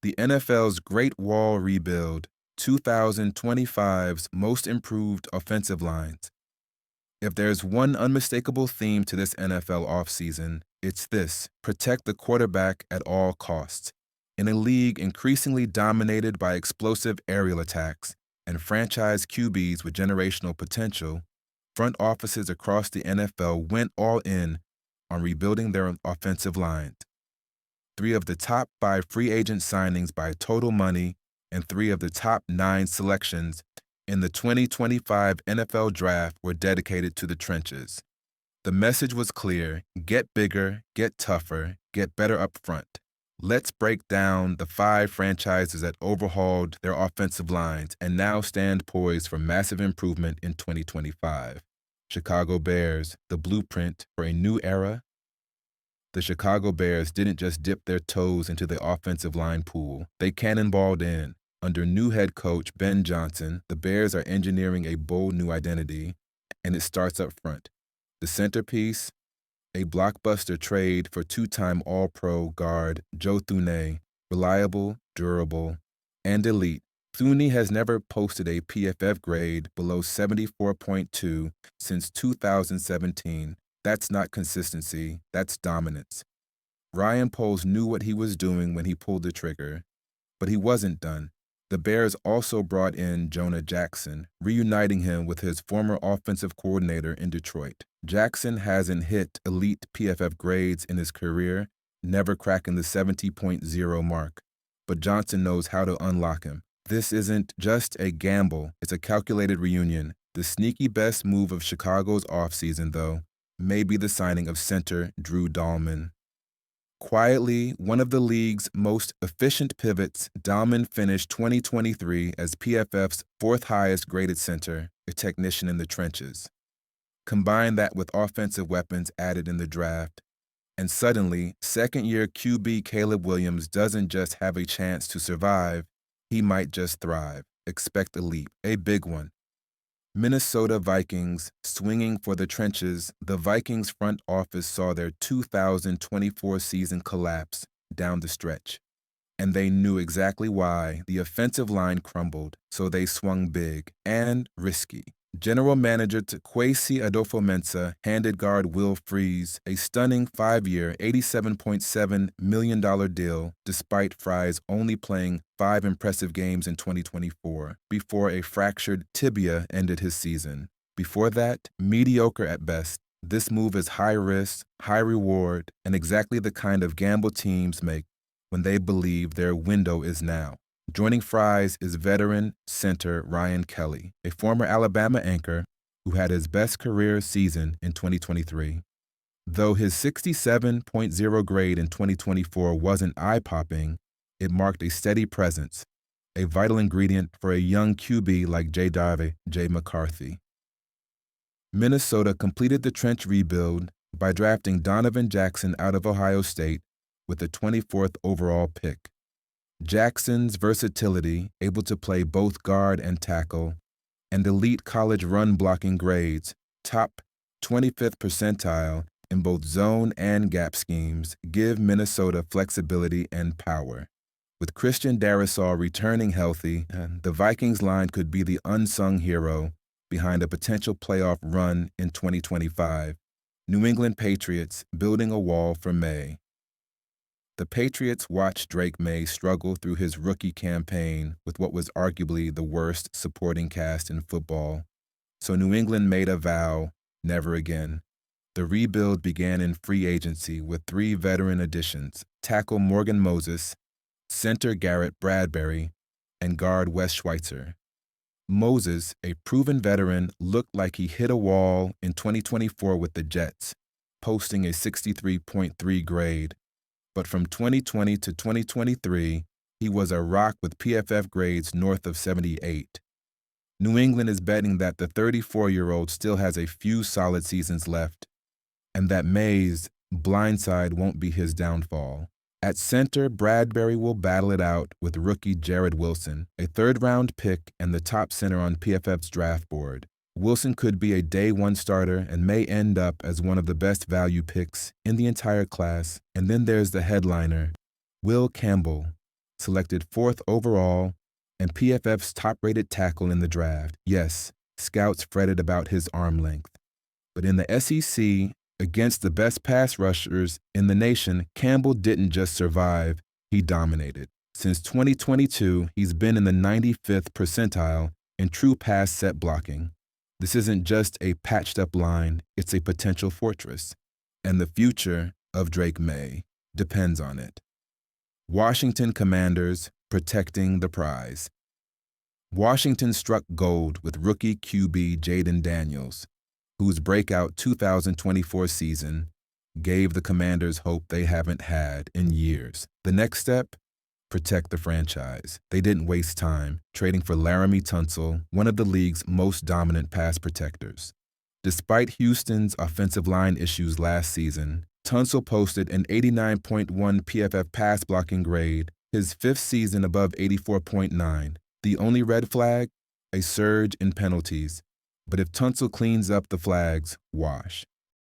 The NFL's Great Wall Rebuild, 2025's Most Improved Offensive Lines. If there's one unmistakable theme to this NFL offseason, it's this: protect the quarterback at all costs. In a league increasingly dominated by explosive aerial attacks and franchise QBs with generational potential, front offices across the NFL went all in on rebuilding their offensive lines. 3 of the top 5 free agent signings by total money and 3 of the top 9 selections in the 2025 NFL Draft were dedicated to the trenches. The message was clear: get bigger, get tougher, get better up front. Let's break down the 5 franchises that overhauled their offensive lines and now stand poised for massive improvement in 2025. Chicago Bears, the blueprint for a new era. The Chicago Bears didn't just dip their toes into the offensive line pool, they cannonballed in. Under new head coach Ben Johnson, the Bears are engineering a bold new identity, and it starts up front. The centerpiece, a blockbuster trade for 2-time All-Pro guard Joe Thuney, reliable, durable, and elite. Thuney has never posted a PFF grade below 74.2 since 2017. That's not consistency, that's dominance. Ryan Poles knew what he was doing when he pulled the trigger, but he wasn't done. The Bears also brought in Jonah Jackson, reuniting him with his former offensive coordinator in Detroit. Jackson hasn't hit elite PFF grades in his career, never cracking the 70.0 mark, but Johnson knows how to unlock him. This isn't just a gamble, it's a calculated reunion. The sneaky best move of Chicago's offseason, though, may be the signing of center Drew Dalman. Quietly, one of the league's most efficient pivots, Dalman finished 2023 as PFF's 4th highest graded center, a technician in the trenches. Combine that with offensive weapons added in the draft, and suddenly, second-year QB Caleb Williams doesn't just have a chance to survive, he might just thrive. Expect a leap, a big one. Minnesota Vikings, swinging for the trenches, the Vikings front office saw their 2024 season collapse down the stretch. And they knew exactly why. The offensive line crumbled, so they swung big and risky. General Manager Kwesi Adofo-Mensah handed guard Will Freeze a stunning 5-year, $87.7 million deal, despite Fries only playing 5 impressive games in 2024, before a fractured tibia ended his season. Before that, mediocre at best. This move is high risk, high reward, and exactly the kind of gamble teams make when they believe their window is now. Joining Fries is veteran center Ryan Kelly, a former Alabama anchor who had his best career season in 2023. Though his 67.0 grade in 2024 wasn't eye-popping, it marked a steady presence, a vital ingredient for a young QB like J. McCarthy. Minnesota completed the trench rebuild by drafting Donovan Jackson out of Ohio State with the 24th overall pick. Jackson's versatility, able to play both guard and tackle, and elite college run-blocking grades, top 25th percentile in both zone and gap schemes, give Minnesota flexibility and power. With Christian Darrisaw returning healthy, the Vikings line could be the unsung hero behind a potential playoff run in 2025. New England Patriots building a wall for May. The Patriots watched Drake May struggle through his rookie campaign with what was arguably the worst supporting cast in football. So New England made a vow: never again. The rebuild began in free agency with 3 veteran additions: tackle Morgan Moses, center Garrett Bradbury, and guard Wes Schweitzer. Moses, a proven veteran, looked like he hit a wall in 2024 with the Jets, posting a 63.3 grade. But from 2020 to 2023, he was a rock with PFF grades north of 78. New England is betting that the 34-year-old still has a few solid seasons left, and that May's blindside won't be his downfall. At center, Bradbury will battle it out with rookie Jared Wilson, a 3rd-round pick and the top center on PFF's draft board. Wilson could be a day-1 starter and may end up as one of the best value picks in the entire class. And then there's the headliner, Will Campbell, selected 4th overall, and PFF's top-rated tackle in the draft. Yes, scouts fretted about his arm length. But in the SEC, against the best pass rushers in the nation, Campbell didn't just survive, he dominated. Since 2022, he's been in the 95th percentile in true pass set blocking. This isn't just a patched-up line, it's a potential fortress. And the future of Drake May depends on it. Washington Commanders protecting the prize. Washington struck gold with rookie QB Jaden Daniels, whose breakout 2024 season gave the Commanders hope they haven't had in years. The next step? Protect the franchise. They didn't waste time trading for Laremy Tunsil, one of the league's most dominant pass protectors. Despite Houston's offensive line issues last season, Tunsil posted an 89.1 PFF pass blocking grade, his 5th season above 84.9. The only red flag? A surge in penalties. But if Tunsil cleans up the flags, wash.